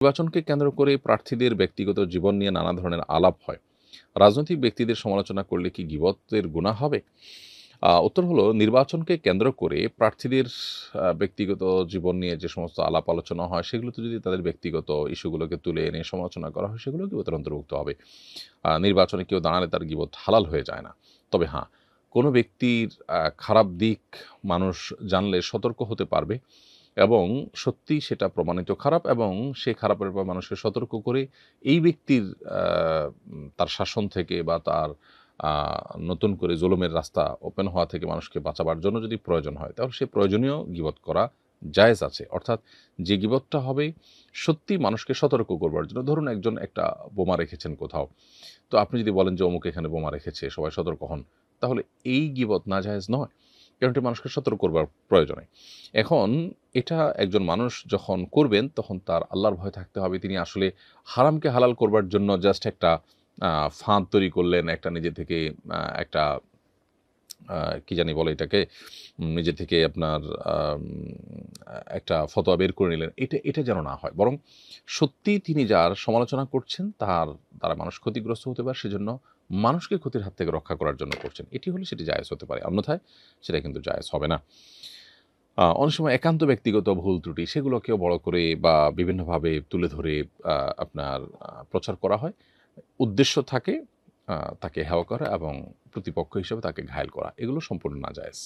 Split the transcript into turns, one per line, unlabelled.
নির্বাচনকে কেন্দ্র করে প্রার্থীদের ব্যক্তিগত জীবন নিয়ে নানা ধরনের আলাপ হয়। রাজনৈতিক ব্যক্তিদের সমালোচনা করলে কি গীবতের গুনাহ হবে? উত্তর হলো, নির্বাচনকে কেন্দ্র করে প্রার্থীদের ব্যক্তিগত জীবন নিয়ে যে সমস্ত আলাপ আলোচনা হয়, সেগুলোতে যদি তাদের ব্যক্তিগত ইস্যুগুলোকে তুলে এনে সমালোচনা করা হয়, সেগুলো গীবতের অন্তর্ভুক্ত হবে। নির্বাচনে কেউ দাঁড়ালে তার গীবত হালাল হয়ে যায় না। তবে হ্যাঁ, কোনো ব্যক্তির খারাপ দিক মানুষ জানলে সতর্ক হতে পারবে এবং সত্যিই সেটা প্রমাণিত খারাপ, এবং সে খারাপের ব্যাপারে মানুষকে সতর্ক করে এই ব্যক্তির আ তার শাসন থেকে বা তার আ নতুন করে জুলুমের রাস্তা ওপেন হওয়া থেকে মানুষকে বাঁচাবার জন্য যদি প্রয়োজন হয়, তাহলে সে প্রয়োজনীয় গীবত করা জায়েজ আছে। অর্থাৎ যে গীবতটা হবে সত্যিই মানুষকে সতর্ক করবার জন্য। ধরুন একজন একটা বোমা রেখেছেন কোথাও। তো আপনি যদি বলেন যে অমুক এখানে বোমা রেখেছে, সবাই সতর্ক হন। তাহলে এই গীবত নাজায়েজ নয়। কারণ এটি মানুষকে সতর্ক করবার প্রয়োজনে। এখন এটা একজন মানুষ যখন করবেন, তখন তার আল্লাহর ভয় থাকতে হবে। তিনি আসলে হারামকে হালাল করবার জন্য জাস্ট একটা ফাঁদ তৈরি করলেন, একটা নিজে থেকে একটা আ কি জানি বলে এটাকে? নিজে থেকে আপনার আম একটা ফতোয়া বের করে নিলেন। এটা যেন না হয়। বরং সত্যিই তিনি যার সমালোচনা করছেন, তার দ্বারা মানুষ ক্ষতিগ্রস্ত হতে পারে, সেজন্য মানুষকে ক্ষতির হাত থেকে রক্ষা করার জন্য করছেন। এটি হলে সেটি জায়েজ হতে পারে। অন্যথায় সেটা কিন্তু জায়েজ হবে না। অনেক সময় একান্ত ব্যক্তিগত ভুল ত্রুটি সেগুলোকেও বড় করে বা বিভিন্নভাবে তুলে ধরে আপনার প্রচার করা হয়। উদ্দেশ্য থাকে তাকে হেয় করা এবং প্রতিপক্ষ হিসেবে তাকে ঘায়েল করা। এগুলো সম্পূর্ণ নাজায়েজ।